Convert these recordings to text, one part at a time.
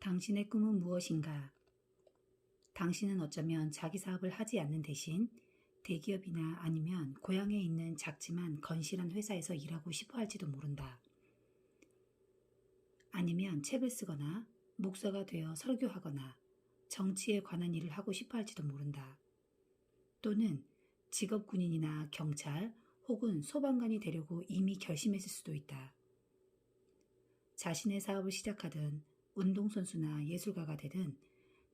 당신의 꿈은 무엇인가? 당신은 어쩌면 자기 사업을 하지 않는 대신 대기업이나 아니면 고향에 있는 작지만 건실한 회사에서 일하고 싶어 할지도 모른다. 아니면 책을 쓰거나 목사가 되어 설교하거나 정치에 관한 일을 하고 싶어 할지도 모른다. 또는 직업 군인이나 경찰 혹은 소방관이 되려고 이미 결심했을 수도 있다. 자신의 사업을 시작하든 운동선수나 예술가가 되든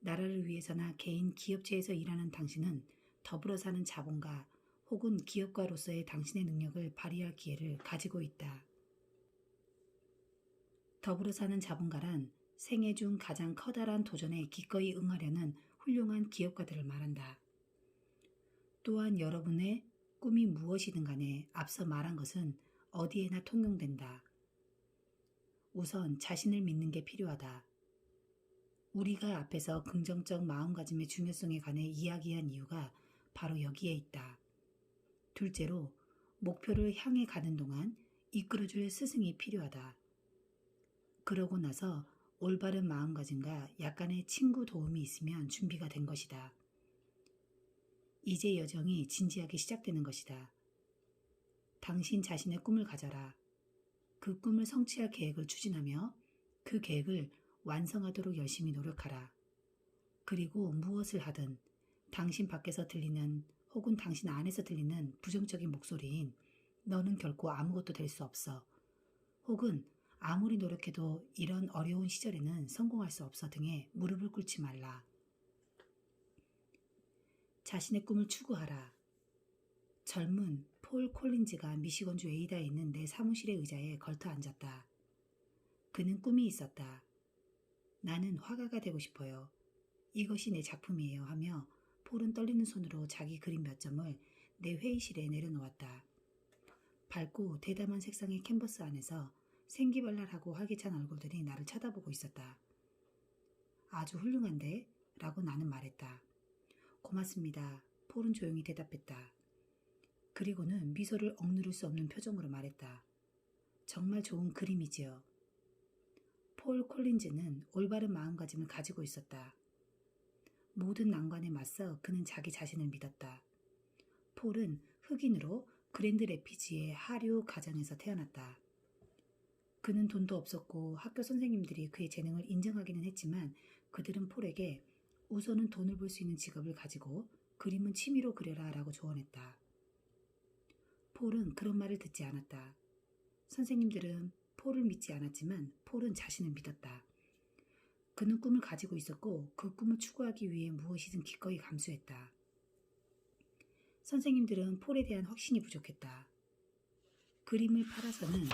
나라를 위해서나 개인 기업체에서 일하는 당신은 더불어 사는 자본가 혹은 기업가로서의 당신의 능력을 발휘할 기회를 가지고 있다. 더불어 사는 자본가란 생애 중 가장 커다란 도전에 기꺼이 응하려는 훌륭한 기업가들을 말한다. 또한 여러분의 꿈이 무엇이든 간에 앞서 말한 것은 어디에나 통용된다. 우선 자신을 믿는 게 필요하다. 우리가 앞에서 긍정적 마음가짐의 중요성에 관해 이야기한 이유가 바로 여기에 있다. 둘째로, 목표를 향해 가는 동안 이끌어줄 스승이 필요하다. 그러고 나서 올바른 마음가짐과 약간의 친구 도움이 있으면 준비가 된 것이다. 이제 여정이 진지하게 시작되는 것이다. 당신 자신의 꿈을 가져라. 그 꿈을 성취할 계획을 추진하며 그 계획을 완성하도록 열심히 노력하라. 그리고 무엇을 하든 당신 밖에서 들리는 혹은 당신 안에서 들리는 부정적인 목소리인 너는 결코 아무것도 될 수 없어 혹은 아무리 노력해도 이런 어려운 시절에는 성공할 수 없어 등의 무릎을 꿇지 말라. 자신의 꿈을 추구하라. 젊은 폴 콜린즈가 미시건주 에이다에 있는 내 사무실의 의자에 걸터 앉았다. 그는 꿈이 있었다. 나는 화가가 되고 싶어요. 이것이 내 작품이에요 하며 폴은 떨리는 손으로 자기 그림 몇 점을 내 회의실에 내려놓았다. 밝고 대담한 색상의 캔버스 안에서 생기발랄하고 활기찬 얼굴들이 나를 쳐다보고 있었다. 아주 훌륭한데? 라고 나는 말했다. 고맙습니다. 폴은 조용히 대답했다. 그리고는 미소를 억누를 수 없는 표정으로 말했다. 정말 좋은 그림이지요. 폴 콜린즈는 올바른 마음가짐을 가지고 있었다. 모든 난관에 맞서 그는 자기 자신을 믿었다. 폴은 흑인으로 그랜드 레피지의 하류 가정에서 태어났다. 그는 돈도 없었고 학교 선생님들이 그의 재능을 인정하기는 했지만 그들은 폴에게 우선은 돈을 벌 수 있는 직업을 가지고 그림은 취미로 그려라 라고 조언했다. 폴은 그런 말을 듣지 않았다. 선생님들은 폴을 믿지 않았지만 폴은 자신을 믿었다. 그는 꿈을 가지고 있었고 그 꿈을 추구하기 위해 무엇이든 기꺼이 감수했다. 선생님들은 폴에 대한 확신이 부족했다. 그림을 팔아서는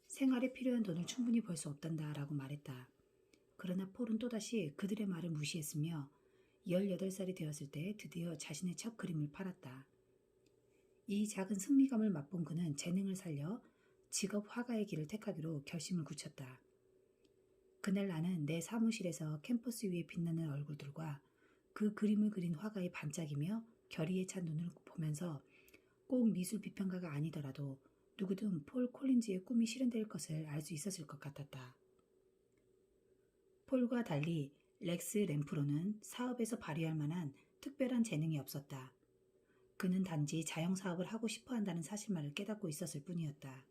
생활에 필요한 돈을 충분히 벌 수 없단다 라고 말했다. 그러나 폴은 또다시 그들의 말을 무시했으며 18살이 되었을 때 드디어 자신의 첫 그림을 팔았다. 이 작은 승리감을 맛본 그는 재능을 살려 직업 화가의 길을 택하기로 결심을 굳혔다. 그날 나는 내 사무실에서 캠퍼스 위에 빛나는 얼굴들과 그 그림을 그린 화가의 반짝이며 결의에 찬 눈을 보면서 꼭 미술 비평가가 아니더라도 누구든 폴 콜린즈의 꿈이 실현될 것을 알 수 있었을 것 같았다. 폴과 달리 렉스 램프로는 사업에서 발휘할 만한 특별한 재능이 없었다. 그는 단지 자영사업을 하고 싶어 한다는 사실만을 깨닫고 있었을 뿐이었다.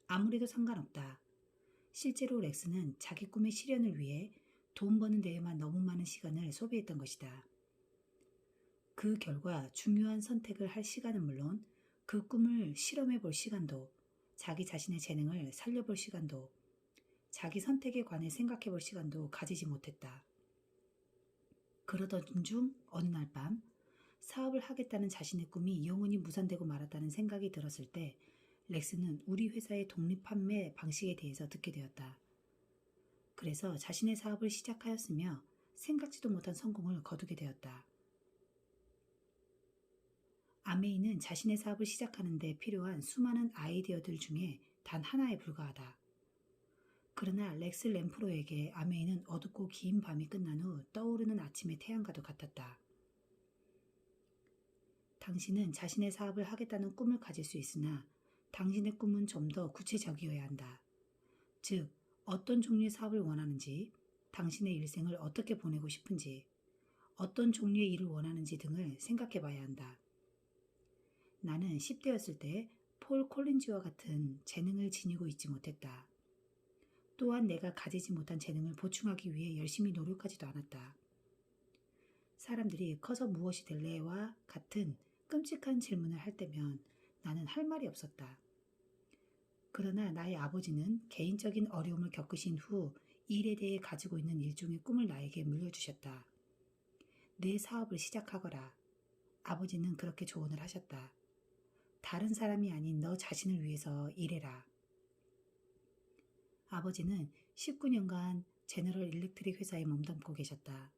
아무래도 상관없다. 실제로 렉스는 자기 꿈의 실현을 위해 돈 버는 데에만 너무 많은 시간을 소비했던 것이다. 그 결과 중요한 선택을 할 시간은 물론 그 꿈을 실험해 볼 시간도, 자기 자신의 재능을 살려볼 시간도, 자기 선택에 관해 생각해 볼 시간도 가지지 못했다. 그러던 중 어느 날 밤 사업을 하겠다는 자신의 꿈이 영원히 무산되고 말았다는 생각이 들었을 때 렉스는 우리 회사의 독립 판매 방식에 대해서 듣게 되었다. 그래서 자신의 사업을 시작하였으며 생각지도 못한 성공을 거두게 되었다. 아메이는 자신의 사업을 시작하는 데 필요한 수많은 아이디어들 중에 단 하나에 불과하다. 그러나 렉스 램프로에게 아메이는 어둡고 긴 밤이 끝난 후 떠오르는 아침의 태양과도 같았다. 당신은 자신의 사업을 하겠다는 꿈을 가질 수 있으나 당신의 꿈은 좀 더 구체적이어야 한다. 즉, 어떤 종류의 사업을 원하는지, 당신의 일생을 어떻게 보내고 싶은지, 어떤 종류의 일을 원하는지 등을 생각해 봐야 한다. 나는 10대였을 때 폴 콜린즈와 같은 재능을 지니고 있지 못했다. 또한 내가 가지지 못한 재능을 보충하기 위해 열심히 노력하지도 않았다. 사람들이 커서 무엇이 될래와 같은 끔찍한 질문을 할 때면 나는 할 말이 없었다. 그러나 나의 아버지는 개인적인 어려움을 겪으신 후 일에 대해 가지고 있는 일종의 꿈을 나에게 물려주셨다. 내 사업을 시작하거라. 아버지는 그렇게 조언을 하셨다. 다른 사람이 아닌 너 자신을 위해서 일해라. 아버지는 19년간 제너럴 일렉트릭 회사에 몸담고 계셨다.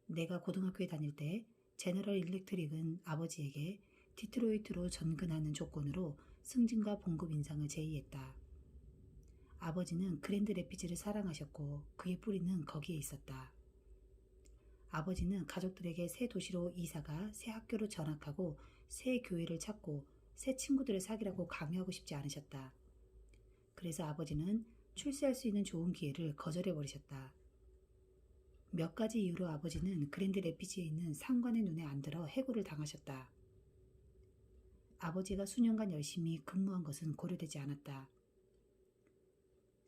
내가 고등학교에 다닐 때 제너럴 일렉트릭은 아버지에게 디트로이트로 전근하는 조건으로 승진과 봉급 인상을 제의했다. 아버지는 그랜드 래피즈를 사랑하셨고 그의 뿌리는 거기에 있었다. 아버지는 가족들에게 새 도시로 이사가 새 학교로 전학하고 새 교회를 찾고 새 친구들을 사귀라고 강요하고 싶지 않으셨다. 그래서 아버지는 출세할 수 있는 좋은 기회를 거절해버리셨다. 몇 가지 이유로 아버지는 그랜드 래피즈에 있는 상관의 눈에 안 들어 해고를 당하셨다. 아버지가 수년간 열심히 근무한 것은 고려되지 않았다.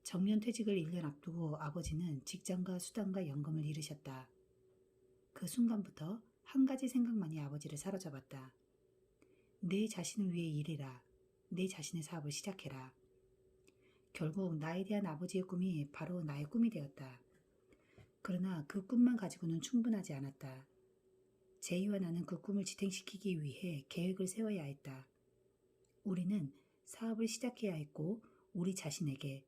정년퇴직을 1년 앞두고 아버지는 직장과 수당과 연금을 잃으셨다. 그 순간부터 한 가지 생각만이 아버지를 사로잡았다. 내 자신을 위해 일해라. 내 자신의 사업을 시작해라. 결국 나에 대한 아버지의 꿈이 바로 나의 꿈이 되었다. 그러나 그 꿈만 가지고는 충분하지 않았다. 제이와 나는 그 꿈을 지탱시키기 위해 계획을 세워야 했다. 우리는 사업을 시작해야 했고 우리 자신에게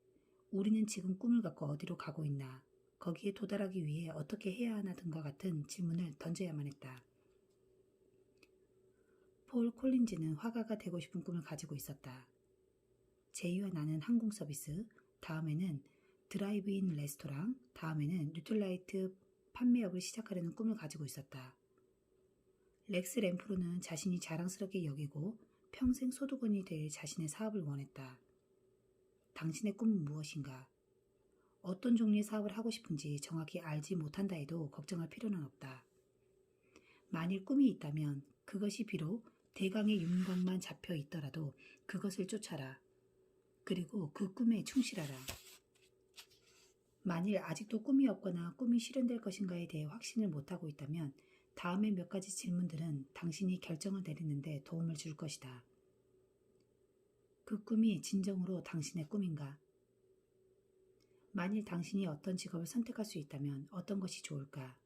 우리는 지금 꿈을 갖고 어디로 가고 있나, 거기에 도달하기 위해 어떻게 해야 하나 등과 같은 질문을 던져야만 했다. 폴 콜린즈는 화가가 되고 싶은 꿈을 가지고 있었다. 제이와 나는 항공 서비스, 다음에는 드라이브인 레스토랑, 다음에는 뉴트라이트 판매업을 시작하려는 꿈을 가지고 있었다. 렉스 램프로는 자신이 자랑스럽게 여기고 평생 소득원이 될 자신의 사업을 원했다. 당신의 꿈은 무엇인가? 어떤 종류의 사업을 하고 싶은지 정확히 알지 못한다 해도 걱정할 필요는 없다. 만일 꿈이 있다면 그것이 비록 대강의 윤곽만 잡혀 있더라도 그것을 쫓아라. 그리고 그 꿈에 충실하라. 만일 아직도 꿈이 없거나 꿈이 실현될 것인가에 대해 확신을 못하고 있다면 다음의 몇 가지 질문들은 당신이 결정을 내리는데 도움을 줄 것이다. 그 꿈이 진정으로 당신의 꿈인가? 만일 당신이 어떤 직업을 선택할 수 있다면 어떤 것이 좋을까?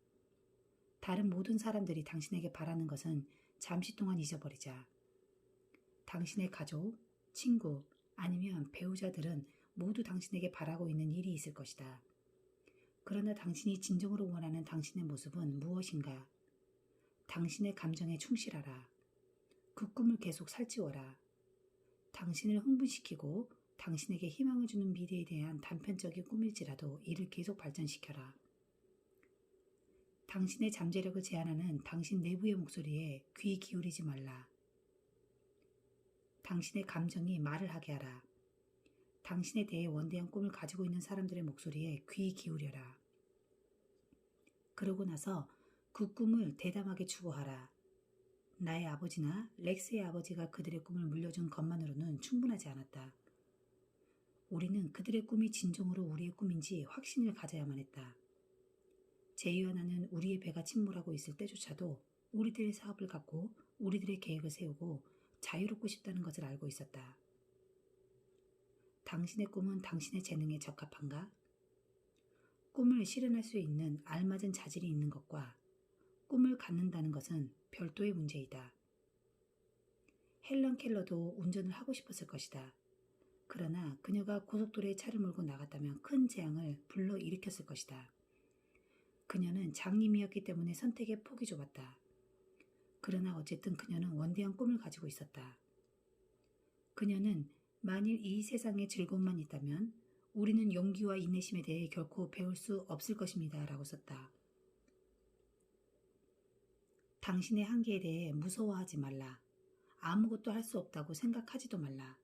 다른 모든 사람들이 당신에게 바라는 것은 잠시 동안 잊어버리자. 당신의 가족, 친구, 아니면 배우자들은 모두 당신에게 바라고 있는 일이 있을 것이다. 그러나 당신이 진정으로 원하는 당신의 모습은 무엇인가? 당신의 감정에 충실하라. 그 꿈을 계속 살찌워라. 당신을 흥분시키고 당신에게 희망을 주는 미래에 대한 단편적인 꿈일지라도 이를 계속 발전시켜라. 당신의 잠재력을 제한하는 당신 내부의 목소리에 귀 기울이지 말라. 당신의 감정이 말을 하게 하라. 당신에 대해 원대한 꿈을 가지고 있는 사람들의 목소리에 귀 기울여라. 그러고 나서 그 꿈을 대담하게 추구하라. 나의 아버지나 렉스의 아버지가 그들의 꿈을 물려준 것만으로는 충분하지 않았다. 우리는 그들의 꿈이 진정으로 우리의 꿈인지 확신을 가져야만 했다. 제이와 나는 우리의 배가 침몰하고 있을 때조차도 우리들의 사업을 갖고 우리들의 계획을 세우고 자유롭고 싶다는 것을 알고 있었다. 당신의 꿈은 당신의 재능에 적합한가? 꿈을 실현할 수 있는 알맞은 자질이 있는 것과 꿈을 갖는다는 것은 별도의 문제이다. 헬런 켈러도 운전을 하고 싶었을 것이다. 그러나 그녀가 고속도로에 차를 몰고 나갔다면 큰 재앙을 불러일으켰을 것이다. 그녀는 장님이었기 때문에 선택의 폭이 좁았다. 그러나 어쨌든 그녀는 원대한 꿈을 가지고 있었다. 그녀는 만일 이 세상에 즐거움만 있다면 우리는 용기와 인내심에 대해 결코 배울 수 없을 것입니다. 라고 썼다. 당신의 한계에 대해 무서워하지 말라. 아무것도 할 수 없다고 생각하지도 말라.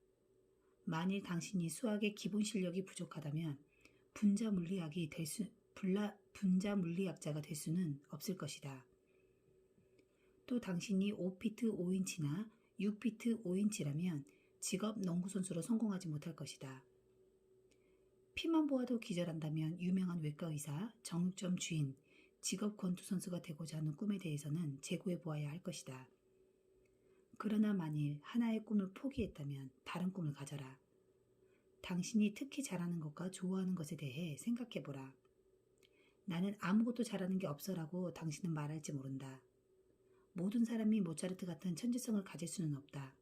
만일 당신이 수학의 기본 실력이 부족하다면 분자 물리학자가 될 수는 없을 것이다. 또 당신이 5피트 5인치나 6피트 5인치라면 직업 농구선수로 성공하지 못할 것이다. 피만 보아도 기절한다면 유명한 외과의사, 정육점 주인, 직업 권투선수가 되고자 하는 꿈에 대해서는 재고해 보아야 할 것이다. 그러나 만일 하나의 꿈을 포기했다면 다른 꿈을 가져라. 당신이 특히 잘하는 것과 좋아하는 것에 대해 생각해보라. 나는 아무것도 잘하는 게 없어라고 당신은 말할지 모른다. 모든 사람이 모차르트 같은 천재성을 가질 수는 없다.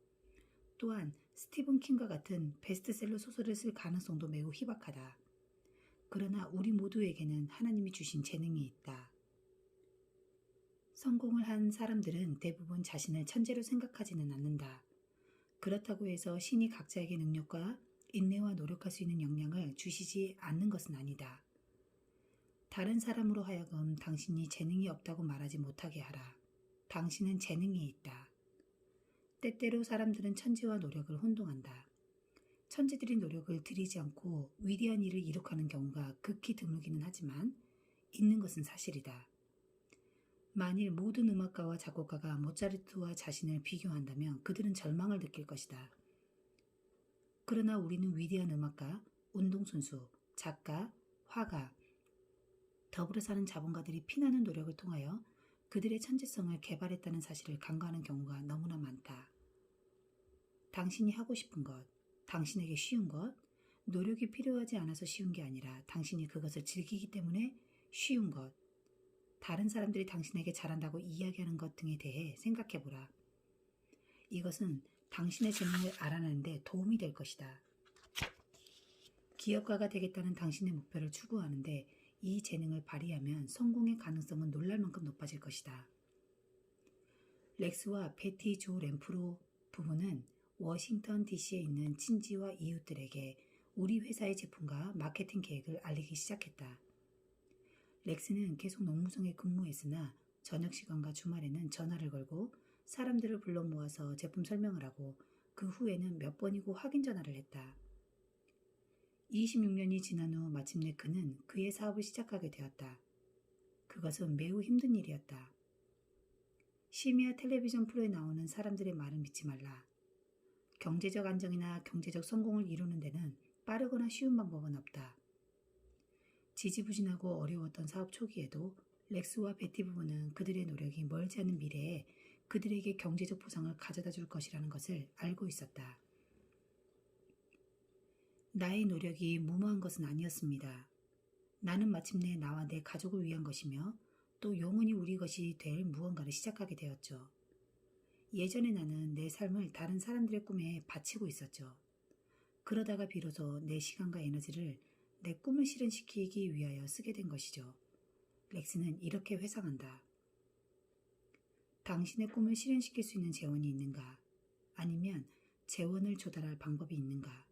또한 스티븐 킹과 같은 베스트셀러 소설을 쓸 가능성도 매우 희박하다. 그러나 우리 모두에게는 하나님이 주신 재능이 있다. 성공을 한 사람들은 대부분 자신을 천재로 생각하지는 않는다. 그렇다고 해서 신이 각자에게 능력과 인내와 노력할 수 있는 역량을 주시지 않는 것은 아니다. 다른 사람으로 하여금 당신이 재능이 없다고 말하지 못하게 하라. 당신은 재능이 있다. 때때로 사람들은 천재와 노력을 혼동한다. 천재들이 노력을 들이지 않고 위대한 일을 이룩하는 경우가 극히 드물기는 하지만 있는 것은 사실이다. 만일 모든 음악가와 작곡가가 모차르트와 자신을 비교한다면 그들은 절망을 느낄 것이다. 그러나 우리는 위대한 음악가, 운동선수, 작가, 화가, 더불어 사는 자본가들이 피나는 노력을 통하여 그들의 천재성을 개발했다는 사실을 간과하는 경우가 너무나 많다. 당신이 하고 싶은 것, 당신에게 쉬운 것, 노력이 필요하지 않아서 쉬운 게 아니라 당신이 그것을 즐기기 때문에 쉬운 것, 다른 사람들이 당신에게 잘한다고 이야기하는 것 등에 대해 생각해보라. 이것은 당신의 재능을 알아내는 데 도움이 될 것이다. 기업가가 되겠다는 당신의 목표를 추구하는데 이 재능을 발휘하면 성공의 가능성은 놀랄 만큼 높아질 것이다. 렉스와 베티 조 램프로 부부는 워싱턴 DC에 있는 친지와 이웃들에게 우리 회사의 제품과 마케팅 계획을 알리기 시작했다. 렉스는 계속 농무성에 근무했으나 저녁 시간과 주말에는 전화를 걸고 사람들을 불러 모아서 제품 설명을 하고 그 후에는 몇 번이고 확인 전화를 했다. 26년이 지난 후 마침내 그는 그의 사업을 시작하게 되었다. 그것은 매우 힘든 일이었다. 심야 텔레비전 프로에 나오는 사람들의 말을 믿지 말라. 경제적 안정이나 경제적 성공을 이루는 데는 빠르거나 쉬운 방법은 없다. 지지부진하고 어려웠던 사업 초기에도 렉스와 베티 부부는 그들의 노력이 멀지 않은 미래에 그들에게 경제적 보상을 가져다 줄 것이라는 것을 알고 있었다. 나의 노력이 무모한 것은 아니었습니다. 나는 마침내 나와 내 가족을 위한 것이며 또 영원히 우리 것이 될 무언가를 시작하게 되었죠. 예전에 나는 내 삶을 다른 사람들의 꿈에 바치고 있었죠. 그러다가 비로소 내 시간과 에너지를 내 꿈을 실현시키기 위하여 쓰게 된 것이죠. 렉스는 이렇게 회상한다. 당신의 꿈을 실현시킬 수 있는 재원이 있는가? 아니면 재원을 조달할 방법이 있는가?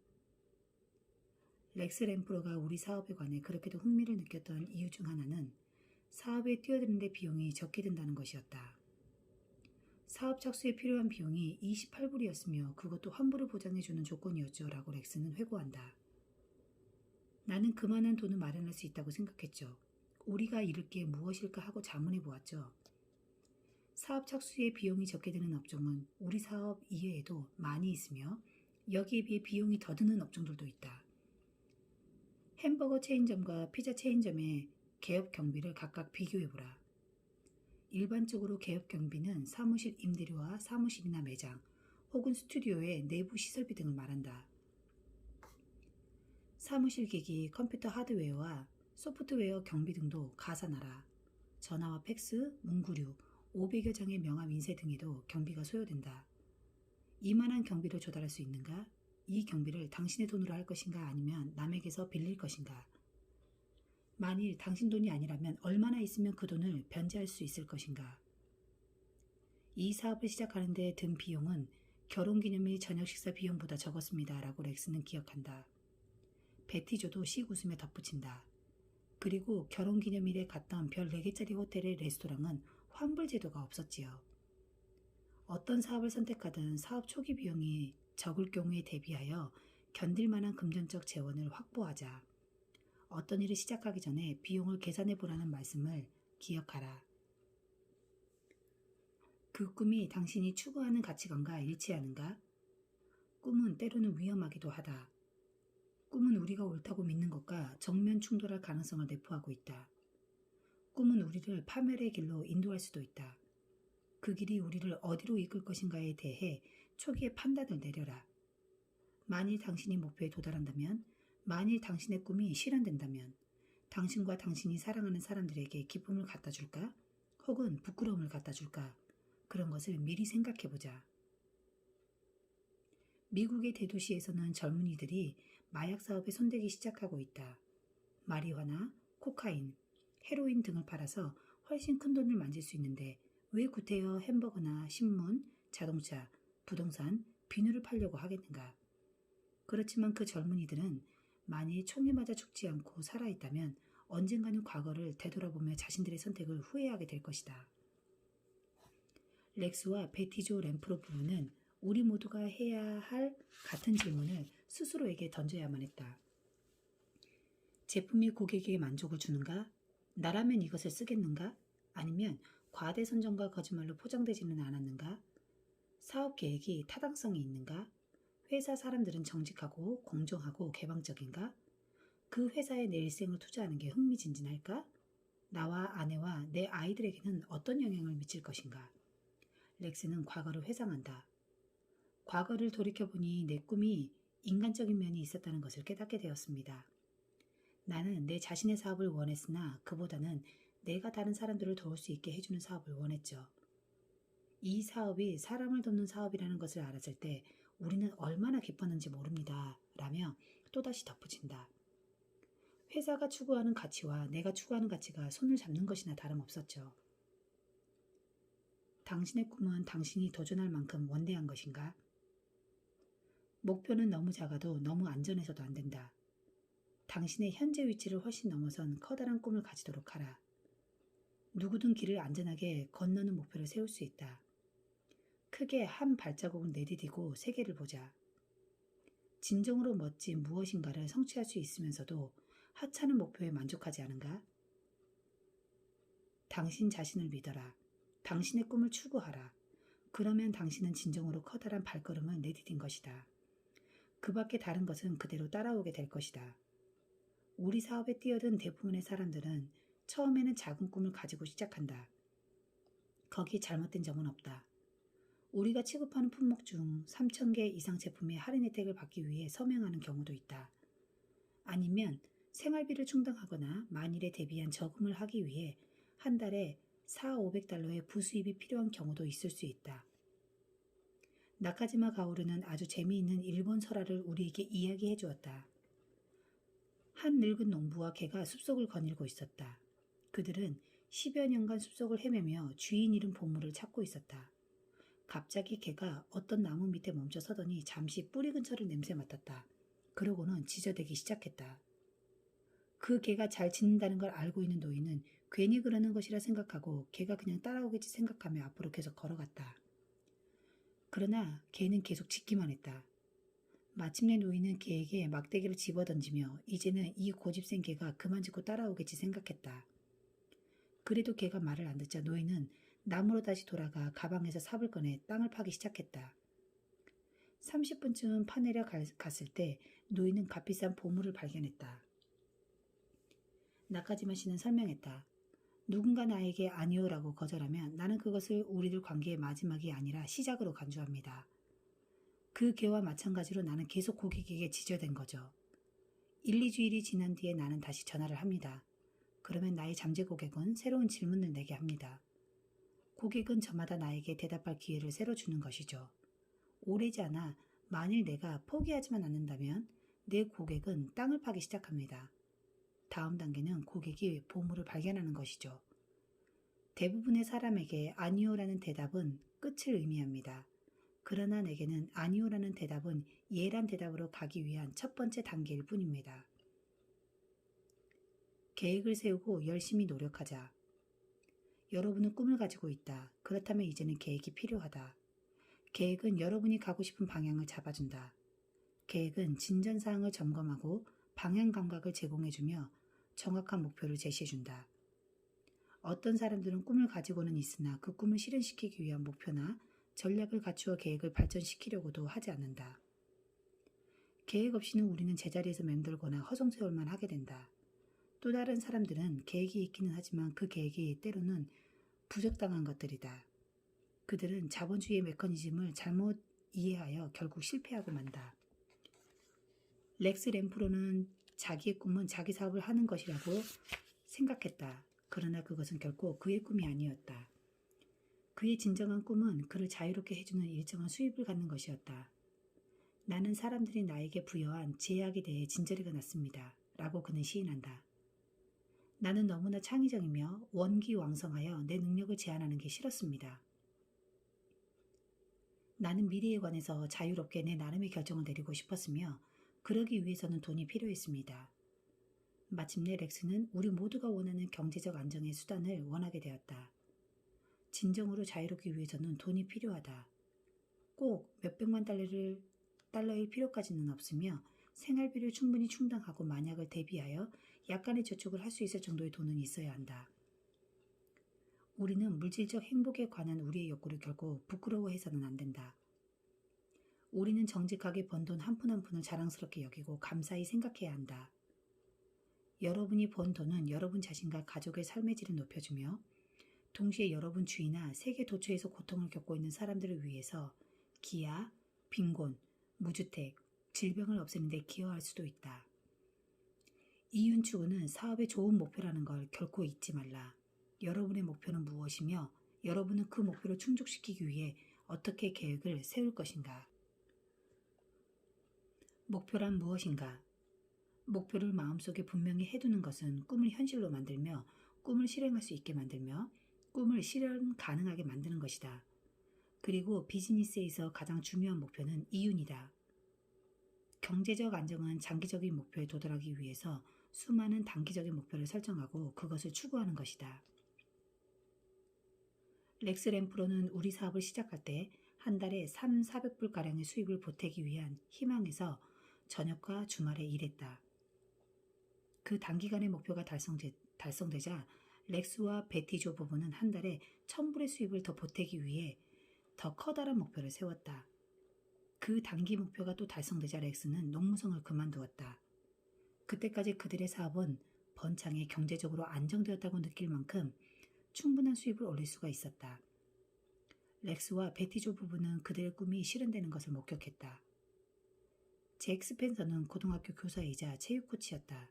렉스 램프로가 우리 사업에 관해 그렇게도 흥미를 느꼈던 이유 중 하나는 사업에 뛰어드는 데 비용이 적게 든다는 것이었다. 사업 착수에 필요한 비용이 28불이었으며 그것도 환불을 보장해주는 조건이었죠. 라고 렉스는 회고한다. 나는 그만한 돈을 마련할 수 있다고 생각했죠. 우리가 이룰 게 무엇일까 하고 자문해 보았죠. 사업 착수에 비용이 적게 드는 업종은 우리 사업 이외에도 많이 있으며 여기에 비해 비용이 더 드는 업종들도 있다. 햄버거 체인점과 피자 체인점의 개업 경비를 각각 비교해보라. 일반적으로 개업 경비는 사무실 임대료와 사무실이나 매장 혹은 스튜디오의 내부 시설비 등을 말한다. 사무실 기기, 컴퓨터 하드웨어와 소프트웨어 경비 등도 가산하라. 전화와 팩스, 문구류, 500여 장의 명함 인쇄 등에도 경비가 소요된다. 이만한 경비를 조달할 수 있는가? 이 경비를 당신의 돈으로 할 것인가 아니면 남에게서 빌릴 것인가? 만일 당신 돈이 아니라면 얼마나 있으면 그 돈을 변제할 수 있을 것인가? 이 사업을 시작하는 데 든 비용은 결혼기념일 저녁 식사 비용보다 적었습니다. 라고 렉스는 기억한다. 베티조도 씩 웃으며 덧붙인다. 그리고 결혼기념일에 갔던 별 4개짜리 호텔의 레스토랑은 환불 제도가 없었지요. 어떤 사업을 선택하든 사업 초기 비용이 적을 경우에 대비하여 견딜 만한 금전적 재원을 확보하자. 어떤 일을 시작하기 전에 비용을 계산해 보라는 말씀을 기억하라. 그 꿈이 당신이 추구하는 가치관과 일치하는가? 꿈은 때로는 위험하기도 하다. 꿈은 우리가 옳다고 믿는 것과 정면 충돌할 가능성을 내포하고 있다. 꿈은 우리를 파멸의 길로 인도할 수도 있다. 그 길이 우리를 어디로 이끌 것인가에 대해 초기에 판단을 내려라. 만일 당신이 목표에 도달한다면, 만일 당신의 꿈이 실현된다면, 당신과 당신이 사랑하는 사람들에게 기쁨을 갖다 줄까? 혹은 부끄러움을 갖다 줄까? 그런 것을 미리 생각해 보자. 미국의 대도시에서는 젊은이들이 마약 사업에 손대기 시작하고 있다. 마리화나, 코카인, 헤로인 등을 팔아서 훨씬 큰 돈을 만질 수 있는데 왜 구태여 햄버거나 신문, 자동차, 부동산, 비누를 팔려고 하겠는가? 그렇지만 그 젊은이들은 만일 총에 맞아 죽지 않고 살아있다면 언젠가는 과거를 되돌아보며 자신들의 선택을 후회하게 될 것이다. 렉스와 베티조 램프로 부부는 우리 모두가 해야 할 같은 질문을 스스로에게 던져야만 했다. 제품이 고객에게 만족을 주는가? 나라면 이것을 쓰겠는가? 아니면 과대 선정과 거짓말로 포장되지는 않았는가? 사업 계획이 타당성이 있는가? 회사 사람들은 정직하고 공정하고 개방적인가? 그 회사에 내 일생을 투자하는 게 흥미진진할까? 나와 아내와 내 아이들에게는 어떤 영향을 미칠 것인가? 렉스는 과거를 회상한다. 과거를 돌이켜보니 내 꿈이 인간적인 면이 있었다는 것을 깨닫게 되었습니다. 나는 내 자신의 사업을 원했으나 그보다는 내가 다른 사람들을 도울 수 있게 해주는 사업을 원했죠. 이 사업이 사람을 돕는 사업이라는 것을 알았을 때 우리는 얼마나 기뻤는지 모릅니다. 라며 또다시 덧붙인다. 회사가 추구하는 가치와 내가 추구하는 가치가 손을 잡는 것이나 다름없었죠. 당신의 꿈은 당신이 도전할 만큼 원대한 것인가? 목표는 너무 작아도 너무 안전해서도 안 된다. 당신의 현재 위치를 훨씬 넘어선 커다란 꿈을 가지도록 하라. 누구든 길을 안전하게 건너는 목표를 세울 수 있다. 크게 한 발자국을 내디디고 세계를 보자. 진정으로 멋진 무엇인가를 성취할 수 있으면서도 하찮은 목표에 만족하지 않은가? 당신 자신을 믿어라. 당신의 꿈을 추구하라. 그러면 당신은 진정으로 커다란 발걸음을 내디딘 것이다. 그 밖에 다른 것은 그대로 따라오게 될 것이다. 우리 사업에 뛰어든 대부분의 사람들은 처음에는 작은 꿈을 가지고 시작한다. 거기 잘못된 점은 없다. 우리가 취급하는 품목 중 3,000개 이상 제품의 할인 혜택을 받기 위해 서명하는 경우도 있다. 아니면 생활비를 충당하거나 만일에 대비한 저금을 하기 위해 한 달에 4,500달러의 부수입이 필요한 경우도 있을 수 있다. 나카지마 가오루는 아주 재미있는 일본 설화를 우리에게 이야기해 주었다. 한 늙은 농부와 개가 숲속을 거닐고 있었다. 그들은 10여 년간 숲속을 헤매며 주인 잃은 보물을 찾고 있었다. 갑자기 개가 어떤 나무 밑에 멈춰 서더니 잠시 뿌리 근처를 냄새 맡았다. 그러고는 지저대기 시작했다. 그 개가 잘 짖는다는 걸 알고 있는 노인은 괜히 그러는 것이라 생각하고 개가 그냥 따라오겠지 생각하며 앞으로 계속 걸어갔다. 그러나 개는 계속 짖기만 했다. 마침내 노인은 개에게 막대기를 집어던지며 이제는 이 고집센 개가 그만 짖고 따라오겠지 생각했다. 그래도 개가 말을 안 듣자 노인은 나무로 다시 돌아가 가방에서 삽을 꺼내 땅을 파기 시작했다. 30분쯤 파내려 갔을 때 노인은 값비싼 보물을 발견했다. 나카지마 씨는 설명했다. 누군가 나에게 아니오라고 거절하면 나는 그것을 우리들 관계의 마지막이 아니라 시작으로 간주합니다. 그 개와 마찬가지로 나는 계속 고객에게 지저댄 거죠. 1, 2주일이 지난 뒤에 나는 다시 전화를 합니다. 그러면 나의 잠재 고객은 새로운 질문을 내게 합니다. 고객은 저마다 나에게 대답할 기회를 새로 주는 것이죠. 오래지 않아 만일 내가 포기하지만 않는다면 내 고객은 땅을 파기 시작합니다. 다음 단계는 고객이 보물을 발견하는 것이죠. 대부분의 사람에게 아니오라는 대답은 끝을 의미합니다. 그러나 내게는 아니오라는 대답은 예란 대답으로 가기 위한 첫 번째 단계일 뿐입니다. 계획을 세우고 열심히 노력하자. 여러분은 꿈을 가지고 있다. 그렇다면 이제는 계획이 필요하다. 계획은 여러분이 가고 싶은 방향을 잡아준다. 계획은 진전사항을 점검하고 방향 감각을 제공해주며 정확한 목표를 제시해준다. 어떤 사람들은 꿈을 가지고는 있으나 그 꿈을 실현시키기 위한 목표나 전략을 갖추어 계획을 발전시키려고도 하지 않는다. 계획 없이는 우리는 제자리에서 맴돌거나 허송세월만 하게 된다. 또 다른 사람들은 계획이 있기는 하지만 그 계획이 때로는 부적당한 것들이다. 그들은 자본주의의 메커니즘을 잘못 이해하여 결국 실패하고 만다. 렉스 램프로는 자기의 꿈은 자기 사업을 하는 것이라고 생각했다. 그러나 그것은 결코 그의 꿈이 아니었다. 그의 진정한 꿈은 그를 자유롭게 해주는 일정한 수입을 갖는 것이었다. 나는 사람들이 나에게 부여한 제약에 대해 진저리가 났습니다. 라고 그는 시인한다. 나는 너무나 창의적이며 원기왕성하여 내 능력을 제한하는 게 싫었습니다. 나는 미래에 관해서 자유롭게 내 나름의 결정을 내리고 싶었으며 그러기 위해서는 돈이 필요했습니다. 마침내 렉스는 우리 모두가 원하는 경제적 안정의 수단을 원하게 되었다. 진정으로 자유롭기 위해서는 돈이 필요하다. 꼭 몇백만 달러일 필요까지는 없으며 생활비를 충분히 충당하고 만약을 대비하여 약간의 저축을 할 수 있을 정도의 돈은 있어야 한다. 우리는 물질적 행복에 관한 우리의 욕구를 결코 부끄러워해서는 안 된다. 우리는 정직하게 번 돈 한 푼 한 푼을 자랑스럽게 여기고 감사히 생각해야 한다. 여러분이 번 돈은 여러분 자신과 가족의 삶의 질을 높여주며 동시에 여러분 주위나 세계 도처에서 고통을 겪고 있는 사람들을 위해서 기아, 빈곤, 무주택, 질병을 없애는 데 기여할 수도 있다. 이윤 추구는 사업의 좋은 목표라는 걸 결코 잊지 말라. 여러분의 목표는 무엇이며 여러분은 그 목표를 충족시키기 위해 어떻게 계획을 세울 것인가? 목표란 무엇인가? 목표를 마음속에 분명히 해두는 것은 꿈을 현실로 만들며 꿈을 실행할 수 있게 만들며 꿈을 실현 가능하게 만드는 것이다. 그리고 비즈니스에서 가장 중요한 목표는 이윤이다. 경제적 안정은 장기적인 목표에 도달하기 위해서 수많은 단기적인 목표를 설정하고 그것을 추구하는 것이다. 렉스 램프로는 우리 사업을 시작할 때 한 달에 3,400불가량의 수입을 보태기 위한 희망에서 저녁과 주말에 일했다. 그 단기간의 목표가 달성되자 렉스와 베티조 부부는 한 달에 1,000불의 수입을 더 보태기 위해 더 커다란 목표를 세웠다. 그 단기 목표가 또 달성되자 렉스는 농무성을 그만두었다. 그때까지 그들의 사업은 번창해 경제적으로 안정되었다고 느낄 만큼 충분한 수입을 올릴 수가 있었다. 렉스와 베티조 부부는 그들의 꿈이 실현되는 것을 목격했다. 잭 스펜서는 고등학교 교사이자 체육 코치였다.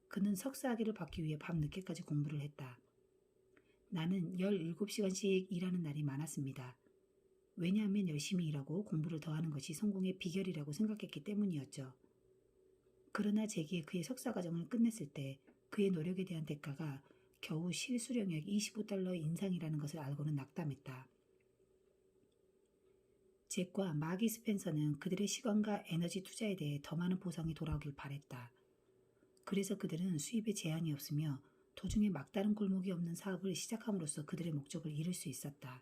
그는 석사학위를 받기 위해 밤늦게까지 공부를 했다. 나는 17시간씩 일하는 날이 많았습니다. 왜냐하면 열심히 일하고 공부를 더하는 것이 성공의 비결이라고 생각했기 때문이었죠. 그러나 잭이 그의 석사과정을 끝냈을 때 그의 노력에 대한 대가가 겨우 실수령액 25달러 인상이라는 것을 알고는 낙담했다. 잭과 마기 스펜서는 그들의 시간과 에너지 투자에 대해 더 많은 보상이 돌아오길 바랬다. 그래서 그들은 수입에 제한이 없으며 도중에 막다른 골목이 없는 사업을 시작함으로써 그들의 목적을 이룰 수 있었다.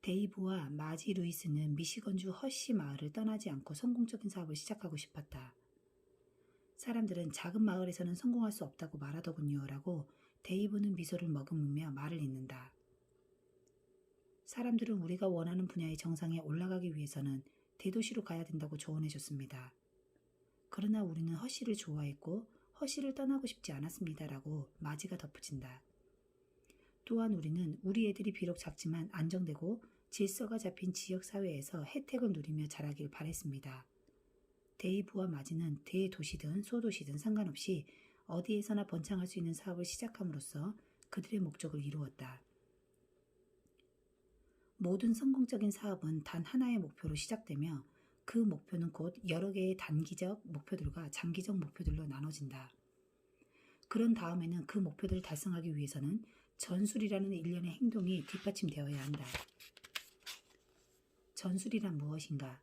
데이브와 마지 루이스는 미시건주 허시 마을을 떠나지 않고 성공적인 사업을 시작하고 싶었다. 사람들은 작은 마을에서는 성공할 수 없다고 말하더군요. 라고 데이브는 미소를 머금으며 말을 잇는다. 사람들은 우리가 원하는 분야의 정상에 올라가기 위해서는 대도시로 가야 된다고 조언해줬습니다. 그러나 우리는 허시를 좋아했고 허시를 떠나고 싶지 않았습니다. 라고 마지가 덧붙인다. 또한 우리는 우리 애들이 비록 작지만 안정되고 질서가 잡힌 지역사회에서 혜택을 누리며 자라길 바랬습니다. 데이브와 마지는 대도시든 소도시든 상관없이 어디에서나 번창할 수 있는 사업을 시작함으로써 그들의 목적을 이루었다. 모든 성공적인 사업은 단 하나의 목표로 시작되며 그 목표는 곧 여러 개의 단기적 목표들과 장기적 목표들로 나눠진다. 그런 다음에는 그 목표들을 달성하기 위해서는 전술이라는 일련의 행동이 뒷받침되어야 한다. 전술이란 무엇인가?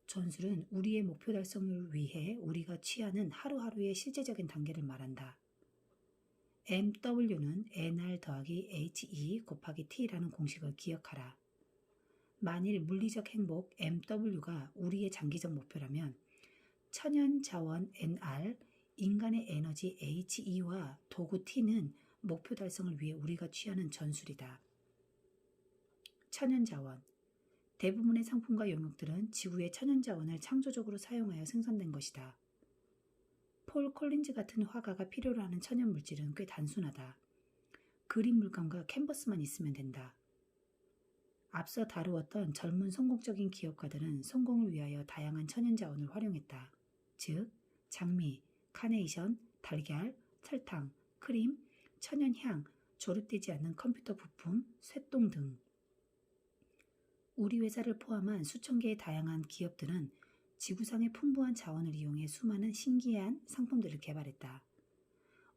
전술은 우리의 목표 달성을 위해 우리가 취하는 하루하루의 실제적인 단계를 말한다. MW는 NR 더하기 HE 곱하기 T라는 공식을 기억하라. 만일 물리적 행복 MW가 우리의 장기적 목표라면 천연 자원 NR 인간의 에너지 HE와 도구 T는 목표 달성을 위해 우리가 취하는 전술이다. 천연자원. 대부분의 상품과 용역들은 지구의 천연자원을 창조적으로 사용하여 생산된 것이다. 폴 콜린즈 같은 화가가 필요로 하는 천연물질은 꽤 단순하다. 그림 물감과 캔버스만 있으면 된다. 앞서 다루었던 젊은 성공적인 기업가들은 성공을 위하여 다양한 천연자원을 활용했다. 즉, 장미, 카네이션, 달걀, 설탕, 크림, 천연향, 조립되지 않는 컴퓨터 부품, 쇠똥 등. 우리 회사를 포함한 수천 개의 다양한 기업들은 지구상의 풍부한 자원을 이용해 수많은 신기한 상품들을 개발했다.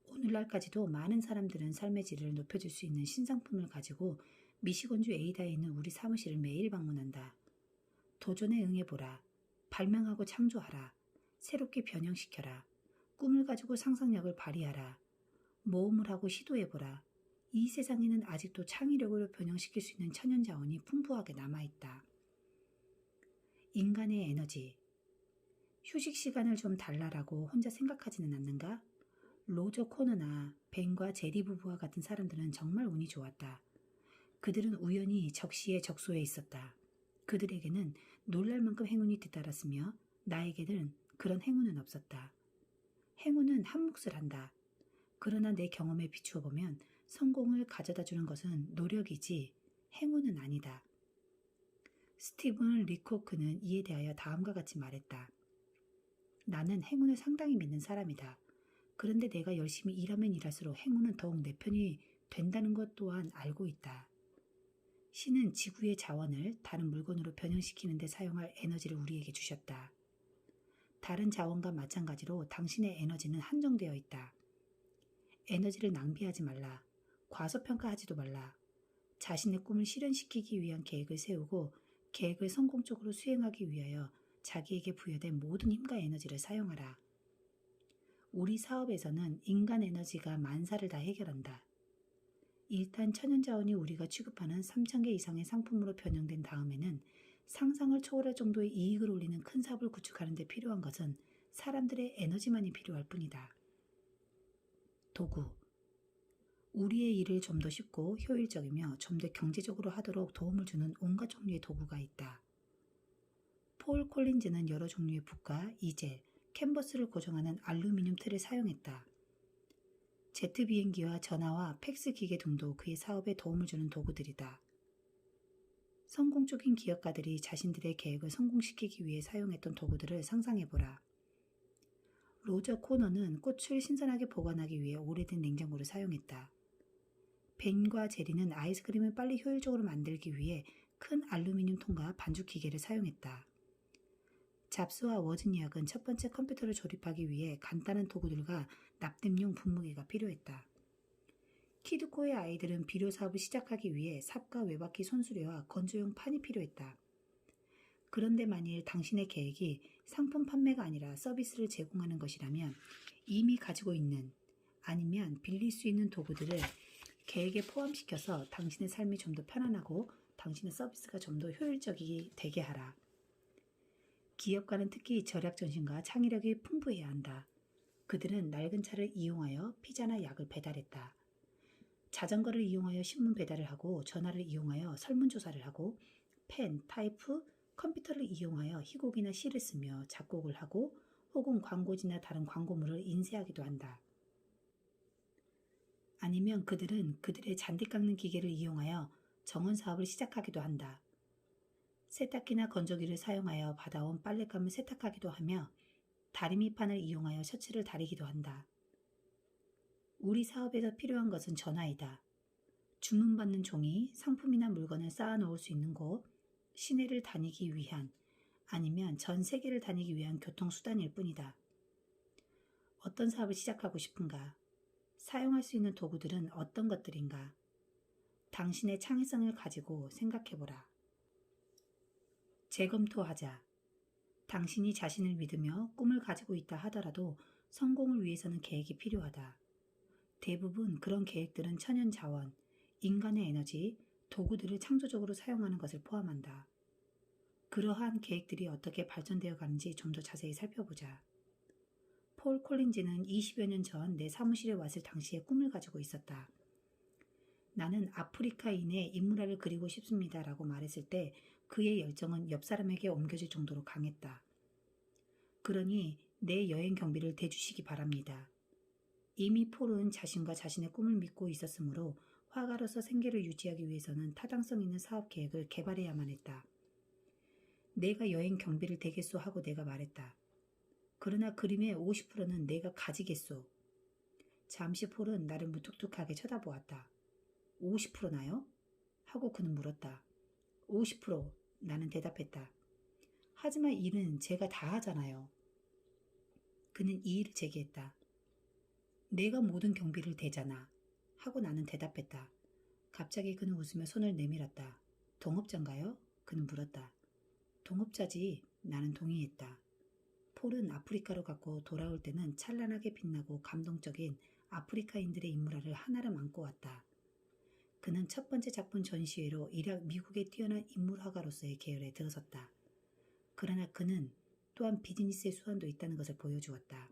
오늘날까지도 많은 사람들은 삶의 질을 높여줄 수 있는 신상품을 가지고 미시건주 에이다에 있는 우리 사무실을 매일 방문한다. 도전에 응해보라. 발명하고 창조하라. 새롭게 변형시켜라. 꿈을 가지고 상상력을 발휘하라. 모험을 하고 시도해보라. 이 세상에는 아직도 창의력으로 변형시킬 수 있는 천연자원이 풍부하게 남아있다. 인간의 에너지. 휴식 시간을 좀 달라라고 혼자 생각하지는 않는가? 로저 코너나 벤과 제리 부부와 같은 사람들은 정말 운이 좋았다. 그들은 우연히 적시에 적소에 있었다. 그들에게는 놀랄 만큼 행운이 뒤따랐으며 나에게는 그런 행운은 없었다. 행운은 한 몫을 한다. 그러나 내 경험에 비추어 보면 성공을 가져다 주는 것은 노력이지 행운은 아니다. 스티븐 리코크는 이에 대하여 다음과 같이 말했다. 나는 행운을 상당히 믿는 사람이다. 그런데 내가 열심히 일하면 일할수록 행운은 더욱 내 편이 된다는 것 또한 알고 있다. 신은 지구의 자원을 다른 물건으로 변형시키는 데 사용할 에너지를 우리에게 주셨다. 다른 자원과 마찬가지로 당신의 에너지는 한정되어 있다. 에너지를 낭비하지 말라. 과소평가하지도 말라. 자신의 꿈을 실현시키기 위한 계획을 세우고 계획을 성공적으로 수행하기 위하여 자기에게 부여된 모든 힘과 에너지를 사용하라. 우리 사업에서는 인간 에너지가 만사를 다 해결한다. 일단 천연자원이 우리가 취급하는 3,000개 이상의 상품으로 변형된 다음에는 상상을 초월할 정도의 이익을 올리는 큰 사업을 구축하는 데 필요한 것은 사람들의 에너지만이 필요할 뿐이다. 도구. 우리의 일을 좀 더 쉽고 효율적이며 좀 더 경제적으로 하도록 도움을 주는 온갖 종류의 도구가 있다. 폴 콜린즈는 여러 종류의 붓과 이젤, 캔버스를 고정하는 알루미늄 틀을 사용했다. 제트 비행기와 전화와 팩스 기계 등도 그의 사업에 도움을 주는 도구들이다. 성공적인 기업가들이 자신들의 계획을 성공시키기 위해 사용했던 도구들을 상상해보라. 로저 코너는 꽃을 신선하게 보관하기 위해 오래된 냉장고를 사용했다. 벤과 제리는 아이스크림을 빨리 효율적으로 만들기 위해 큰 알루미늄 통과 반죽 기계를 사용했다. 잡스와 워즈니악은 첫 번째 컴퓨터를 조립하기 위해 간단한 도구들과 납땜용 분무기가 필요했다. 키드코의 아이들은 비료 사업을 시작하기 위해 삽과 외바퀴 손수레와 건조용 판이 필요했다. 그런데 만일 당신의 계획이 상품 판매가 아니라 서비스를 제공하는 것이라면 이미 가지고 있는 아니면 빌릴 수 있는 도구들을 계획에 포함시켜서 당신의 삶이 좀 더 편안하고 당신의 서비스가 좀 더 효율적이게 되게 하라. 기업가는 특히 절약 정신과 창의력이 풍부해야 한다. 그들은 낡은 차를 이용하여 피자나 약을 배달했다. 자전거를 이용하여 신문 배달을 하고 전화를 이용하여 설문조사를 하고 펜, 타이프, 컴퓨터를 이용하여 희곡이나 시를 쓰며 작곡을 하고 혹은 광고지나 다른 광고물을 인쇄하기도 한다. 아니면 그들은 그들의 잔디 깎는 기계를 이용하여 정원 사업을 시작하기도 한다. 세탁기나 건조기를 사용하여 받아온 빨랫감을 세탁하기도 하며 다리미판을 이용하여 셔츠를 다리기도 한다. 우리 사업에서 필요한 것은 전화이다. 주문받는 종이, 상품이나 물건을 쌓아놓을 수 있는 곳, 시내를 다니기 위한 아니면 전 세계를 다니기 위한 교통수단일 뿐이다. 어떤 사업을 시작하고 싶은가? 사용할 수 있는 도구들은 어떤 것들인가? 당신의 창의성을 가지고 생각해보라. 재검토하자. 당신이 자신을 믿으며 꿈을 가지고 있다 하더라도 성공을 위해서는 계획이 필요하다. 대부분 그런 계획들은 천연자원, 인간의 에너지, 도구들을 창조적으로 사용하는 것을 포함한다. 그러한 계획들이 어떻게 발전되어 가는지 좀 더 자세히 살펴보자. 폴 콜린즈는 20여 년 전 내 사무실에 왔을 당시의 꿈을 가지고 있었다. 나는 아프리카인의 인물화를 그리고 싶습니다라고 말했을 때 그의 열정은 옆 사람에게 옮겨질 정도로 강했다. 그러니 내 여행 경비를 대주시기 바랍니다. 이미 폴은 자신과 자신의 꿈을 믿고 있었으므로 화가로서 생계를 유지하기 위해서는 타당성 있는 사업 계획을 개발해야만 했다. 내가 여행 경비를 대겠소 하고 내가 말했다. 그러나 그림의 50%는 내가 가지겠소. 잠시 폴은 나를 무뚝뚝하게 쳐다보았다. 50%나요? 하고 그는 물었다. 50%, 나는 대답했다. 하지만 일은 제가 다 하잖아요. 그는 이의를 제기했다. 내가 모든 경비를 대잖아. 하고 나는 대답했다. 갑자기 그는 웃으며 손을 내밀었다. 동업자인가요? 그는 물었다. 동업자지. 나는 동의했다. 폴은 아프리카로 갔고 돌아올 때는 찬란하게 빛나고 감동적인 아프리카인들의 인물화를 하나를 안고 왔다. 그는 첫 번째 작품 전시회로 일약 미국의 뛰어난 인물화가로서의 계열에 들어섰다. 그러나 그는 또한 비즈니스의 수완도 있다는 것을 보여주었다.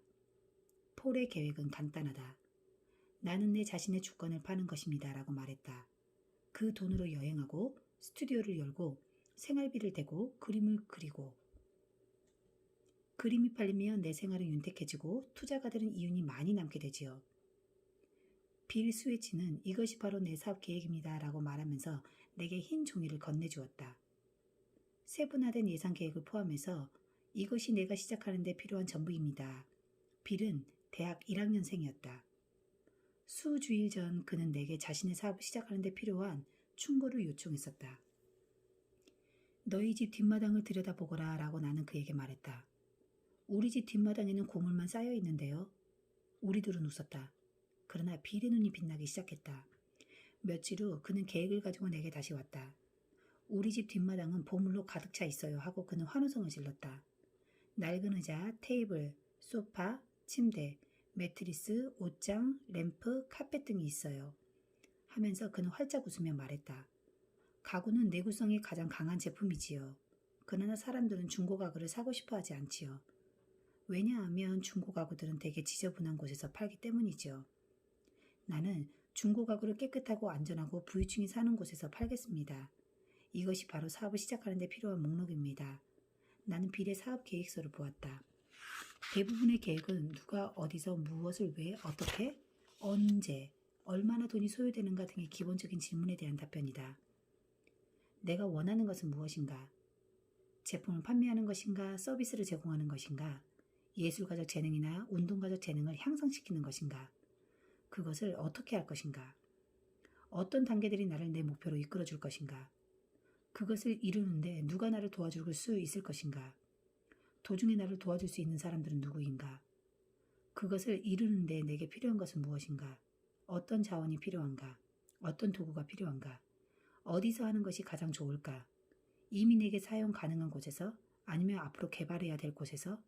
폴의 계획은 간단하다. 나는 내 자신의 주권을 파는 것입니다. 라고 말했다. 그 돈으로 여행하고 스튜디오를 열고 생활비를 대고 그림을 그리고 그림이 팔리면 내 생활은 윤택해지고 투자가 되는 이윤이 많이 남게 되지요. 빌 스웨치는 이것이 바로 내 사업 계획입니다. 라고 말하면서 내게 흰 종이를 건네주었다. 세분화된 예산 계획을 포함해서 이것이 내가 시작하는 데 필요한 전부입니다. 빌은 대학 1학년생이었다. 수주일 전 그는 내게 자신의 사업을 시작하는 데 필요한 충고를 요청했었다. 너희 집 뒷마당을 들여다보거라 라고 나는 그에게 말했다. 우리 집 뒷마당에는 고물만 쌓여 있는데요. 우리들은 웃었다. 그러나 빌의 눈이 빛나기 시작했다. 며칠 후 그는 계획을 가지고 내게 다시 왔다. 우리 집 뒷마당은 보물로 가득 차 있어요 하고 그는 환호성을 질렀다. 낡은 의자, 테이블, 소파, 침대, 매트리스, 옷장, 램프, 카펫 등이 있어요. 하면서 그는 활짝 웃으며 말했다. 가구는 내구성이 가장 강한 제품이지요. 그러나 사람들은 중고 가구를 사고 싶어 하지 않지요. 왜냐하면 중고 가구들은 대개 지저분한 곳에서 팔기 때문이지요. 나는 중고 가구를 깨끗하고 안전하고 부유층이 사는 곳에서 팔겠습니다. 이것이 바로 사업을 시작하는 데 필요한 목록입니다. 나는 빌의 사업 계획서를 보았다. 대부분의 계획은 누가 어디서 무엇을 왜 어떻게 언제 얼마나 돈이 소요되는가 등의 기본적인 질문에 대한 답변이다. 내가 원하는 것은 무엇인가? 제품을 판매하는 것인가? 서비스를 제공하는 것인가? 예술가적 재능이나 운동가적 재능을 향상시키는 것인가? 그것을 어떻게 할 것인가? 어떤 단계들이 나를 내 목표로 이끌어줄 것인가? 그것을 이루는데 누가 나를 도와줄 수 있을 것인가? 도중에 나를 도와줄 수 있는 사람들은 누구인가? 그것을 이루는데 내게 필요한 것은 무엇인가? 어떤 자원이 필요한가? 어떤 도구가 필요한가? 어디서 하는 것이 가장 좋을까? 이미 내게 사용 가능한 곳에서 아니면 앞으로 개발해야 될 곳에서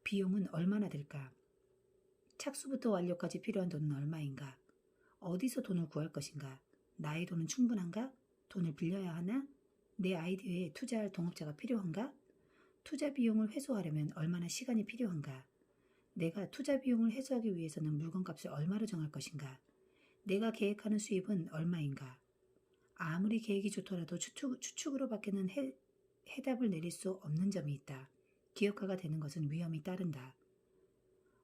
비용은 얼마나 들까? 착수부터 완료까지 필요한 돈은 얼마인가? 어디서 돈을 구할 것인가? 나의 돈은 충분한가? 돈을 빌려야 하나? 내 아이디어에 투자할 동업자가 필요한가? 투자 비용을 회수하려면 얼마나 시간이 필요한가? 내가 투자 비용을 회수하기 위해서는 물건값을 얼마로 정할 것인가? 내가 계획하는 수입은 얼마인가? 아무리 계획이 좋더라도 추측으로 밖에는 해답을 내릴 수 없는 점이 있다. 기업가가 되는 것은 위험이 따른다.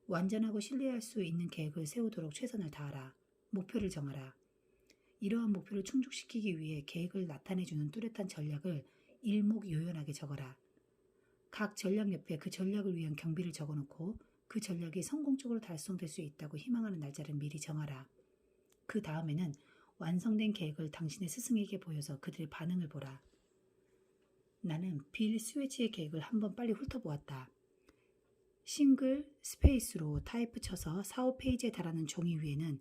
완전하고 신뢰할 수 있는 계획을 세우도록 최선을 다하라. 목표를 정하라. 이러한 목표를 충족시키기 위해 계획을 나타내주는 뚜렷한 전략을 일목요연하게 적어라. 각 전략 옆에 그 전략을 위한 경비를 적어놓고 그 전략이 성공적으로 달성될 수 있다고 희망하는 날짜를 미리 정하라. 그 다음에는 완성된 계획을 당신의 스승에게 보여서 그들의 반응을 보라. 나는 빌 스웨치의 계획을 한번 빨리 훑어보았다. 싱글 스페이스로 타이프 쳐서 4-5페이지에 달하는 종이 위에는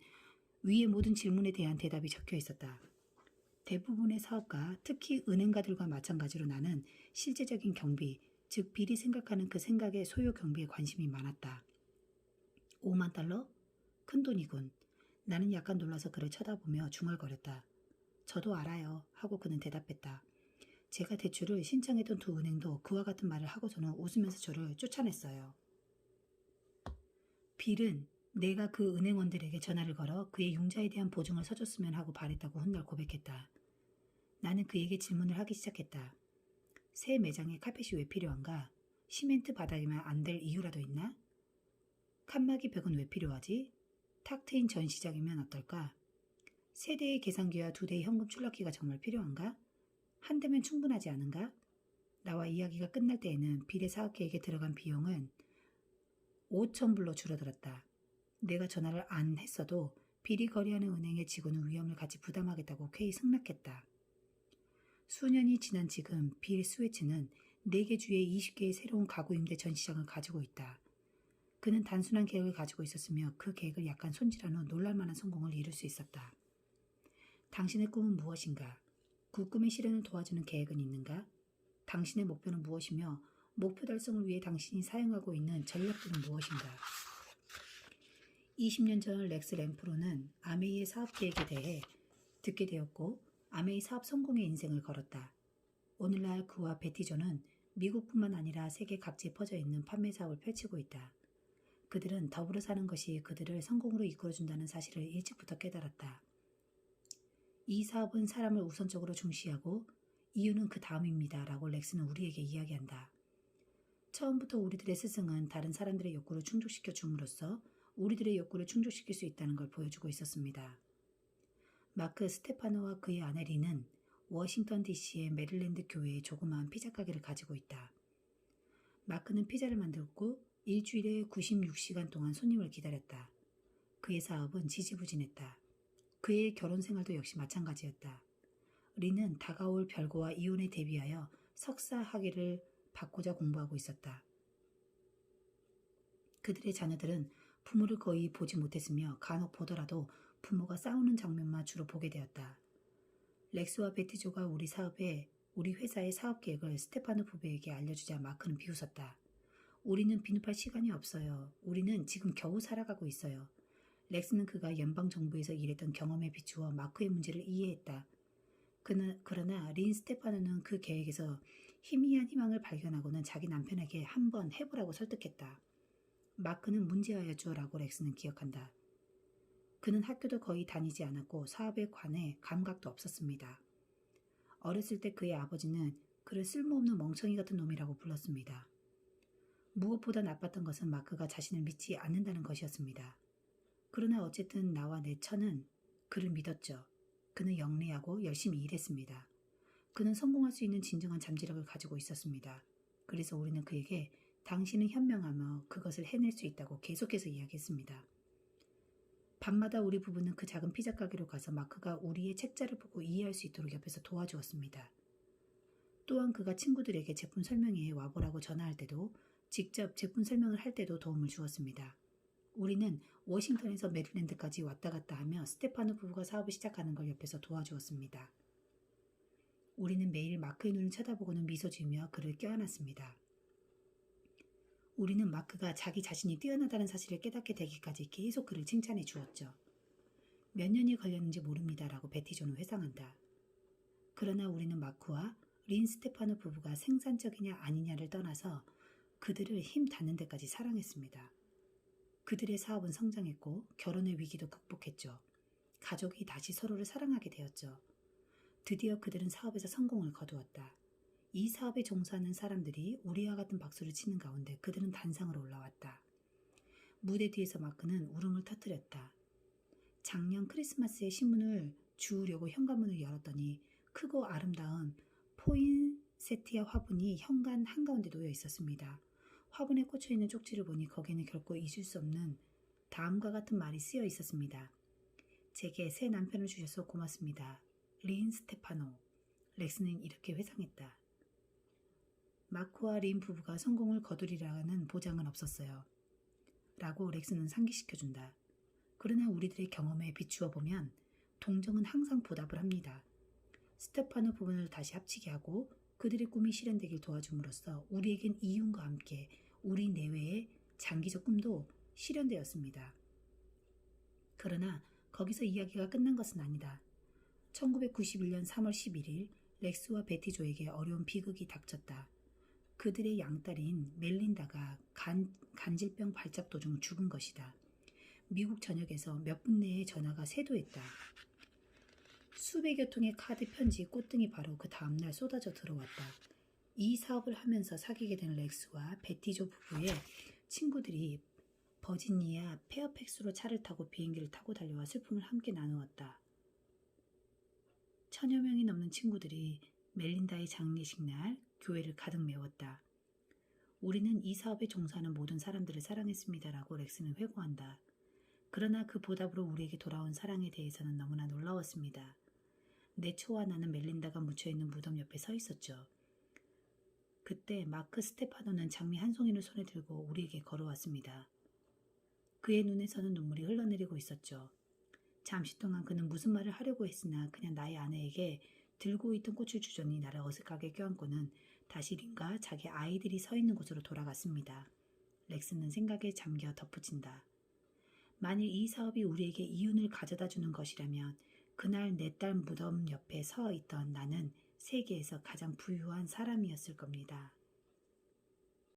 위의 모든 질문에 대한 대답이 적혀 있었다. 대부분의 사업가, 특히 은행가들과 마찬가지로 나는 실제적인 경비, 즉 빌이 생각하는 그 생각의 소요 경비에 관심이 많았다. 5만 달러? 큰돈이군. 나는 약간 놀라서 그를 쳐다보며 중얼거렸다. 저도 알아요. 하고 그는 대답했다. 제가 대출을 신청했던 두 은행도 그와 같은 말을 하고서는 웃으면서 저를 쫓아냈어요. 빌은 내가 그 은행원들에게 전화를 걸어 그의 융자에 대한 보증을 서줬으면 하고 바랬다고 훗날 고백했다. 나는 그에게 질문을 하기 시작했다. 새 매장에 카펫이 왜 필요한가? 시멘트 바닥이면 안 될 이유라도 있나? 칸막이 벽은 왜 필요하지? 탁 트인 전시장이면 어떨까? 세 대의 계산기와 두 대의 현금 출력기가 정말 필요한가? 한 대면 충분하지 않은가? 나와 이야기가 끝날 때에는 빌의 사업 계획에 들어간 비용은 5천 불로 줄어들었다. 내가 전화를 안 했어도 빌이 거래하는 은행의 직원은 위험을 같이 부담하겠다고 쾌히 승낙했다. 수년이 지난 지금 빌 스웨츠는 4개 주에 20개의 새로운 가구 임대 전시장을 가지고 있다. 그는 단순한 계획을 가지고 있었으며 그 계획을 약간 손질한 후 놀랄만한 성공을 이룰 수 있었다. 당신의 꿈은 무엇인가? 그 꿈의 실현을 도와주는 계획은 있는가? 당신의 목표는 무엇이며 목표 달성을 위해 당신이 사용하고 있는 전략들은 무엇인가? 20년 전 렉스 램프로는 아메이의 사업 계획에 대해 듣게 되었고 아메이 사업 성공의 인생을 걸었다. 오늘날 그와 베티조는 미국뿐만 아니라 세계 각지에 퍼져 있는 판매 사업을 펼치고 있다. 그들은 더불어 사는 것이 그들을 성공으로 이끌어준다는 사실을 일찍부터 깨달았다. 이 사업은 사람을 우선적으로 중시하고 이유는 그 다음입니다. 라고 렉스는 우리에게 이야기한다. 처음부터 우리들의 스승은 다른 사람들의 욕구를 충족시켜 줌으로써 우리들의 욕구를 충족시킬 수 있다는 걸 보여주고 있었습니다. 마크 스테파노와 그의 아내 리는 워싱턴 DC의 메릴랜드 교회에 조그마한 피자 가게를 가지고 있다. 마크는 피자를 만들고 일주일에 96시간 동안 손님을 기다렸다. 그의 사업은 지지부진했다. 그의 결혼 생활도 역시 마찬가지였다. 리는 다가올 별거와 이혼에 대비하여 석사 학위를 받고자 공부하고 있었다. 그들의 자녀들은 부모를 거의 보지 못했으며 간혹 보더라도 부모가 싸우는 장면만 주로 보게 되었다. 렉스와 베티조가 우리 회사의 사업 계획을 스테파노 부부에게 알려주자 마크는 비웃었다. 우리는 비누팔 시간이 없어요. 우리는 지금 겨우 살아가고 있어요. 렉스는 그가 연방정부에서 일했던 경험에 비추어 마크의 문제를 이해했다. 그러나 린 스테파노는 그 계획에서 희미한 희망을 발견하고는 자기 남편에게 한번 해보라고 설득했다. 마크는 문제아였죠 라고 렉스는 기억한다. 그는 학교도 거의 다니지 않았고 사업에 관해 감각도 없었습니다. 어렸을 때 그의 아버지는 그를 쓸모없는 멍청이 같은 놈이라고 불렀습니다. 무엇보다 나빴던 것은 마크가 자신을 믿지 않는다는 것이었습니다. 그러나 어쨌든 나와 내 처는 그를 믿었죠. 그는 영리하고 열심히 일했습니다. 그는 성공할 수 있는 진정한 잠재력을 가지고 있었습니다. 그래서 우리는 그에게 당신은 현명하며 그것을 해낼 수 있다고 계속해서 이야기했습니다. 밤마다 우리 부부는 그 작은 피자 가게로 가서 마크가 우리의 책자를 보고 이해할 수 있도록 옆에서 도와주었습니다. 또한 그가 친구들에게 제품 설명회에 와보라고 전화할 때도 직접 제품 설명을 할 때도 도움을 주었습니다. 우리는 워싱턴에서 메릴랜드까지 왔다 갔다 하며 스테파노 부부가 사업을 시작하는 걸 옆에서 도와주었습니다. 우리는 매일 마크의 눈을 쳐다보고는 미소 지으며 그를 껴안았습니다. 우리는 마크가 자기 자신이 뛰어나다는 사실을 깨닫게 되기까지 계속 그를 칭찬해 주었죠. 몇 년이 걸렸는지 모릅니다. 라고 베티조는 회상한다. 그러나 우리는 마크와 린 스테파노 부부가 생산적이냐 아니냐를 떠나서 그들을 힘 닿는 데까지 사랑했습니다. 그들의 사업은 성장했고 결혼의 위기도 극복했죠. 가족이 다시 서로를 사랑하게 되었죠. 드디어 그들은 사업에서 성공을 거두었다. 이 사업에 종사하는 사람들이 우리와 같은 박수를 치는 가운데 그들은 단상으로 올라왔다. 무대 뒤에서 마크는 울음을 터뜨렸다. 작년 크리스마스에 신문을 주우려고 현관문을 열었더니 크고 아름다운 포인세티아 화분이 현관 한가운데 놓여 있었습니다. 화분에 꽂혀있는 쪽지를 보니 거기에는 결코 잊을 수 없는 다음과 같은 말이 쓰여 있었습니다. 제게 새 남편을 주셔서 고맙습니다. 린 스테파노. 렉스는 이렇게 회상했다. 마크와 린 부부가 성공을 거두리라는 보장은 없었어요. 라고 렉스는 상기시켜준다. 그러나 우리들의 경험에 비추어 보면 동정은 항상 보답을 합니다. 스테파노 부부를 다시 합치게 하고 그들의 꿈이 실현되길 도와줌으로써 우리에겐 이윤과 함께 우리 내외의 장기적 꿈도 실현되었습니다. 그러나 거기서 이야기가 끝난 것은 아니다. 1991년 3월 11일 렉스와 베티조에게 어려운 비극이 닥쳤다. 그들의 양딸인 멜린다가 간질병 발작 도중 죽은 것이다. 미국 전역에서 몇 분 내에 전화가 쇄도했다. 수백여 통의 카드, 편지, 꽃등이 바로 그 다음날 쏟아져 들어왔다. 이 사업을 하면서 사귀게 된 렉스와 베티조 부부의 친구들이 버지니아 페어팩스로 차를 타고 비행기를 타고 달려와 슬픔을 함께 나누었다. 1000여 명이 넘는 친구들이 멜린다의 장례식 날 교회를 가득 메웠다. 우리는 이 사업에 종사하는 모든 사람들을 사랑했습니다라고 렉스는 회고한다. 그러나 그 보답으로 우리에게 돌아온 사랑에 대해서는 너무나 놀라웠습니다. 내 초와 나는 멜린다가 묻혀있는 무덤 옆에 서 있었죠. 그때 마크 스테파노는 장미 한 송이를 손에 들고 우리에게 걸어왔습니다. 그의 눈에서는 눈물이 흘러내리고 있었죠. 잠시 동안 그는 무슨 말을 하려고 했으나 그냥 나의 아내에게 들고 있던 꽃을 주더니 나를 어색하게 껴안고는 다시 린과 자기 아이들이 서 있는 곳으로 돌아갔습니다. 렉스는 생각에 잠겨 덧붙인다. 만일 이 사업이 우리에게 이윤을 가져다 주는 것이라면 그날 내 딸 무덤 옆에 서 있던 나는 세계에서 가장 부유한 사람이었을 겁니다.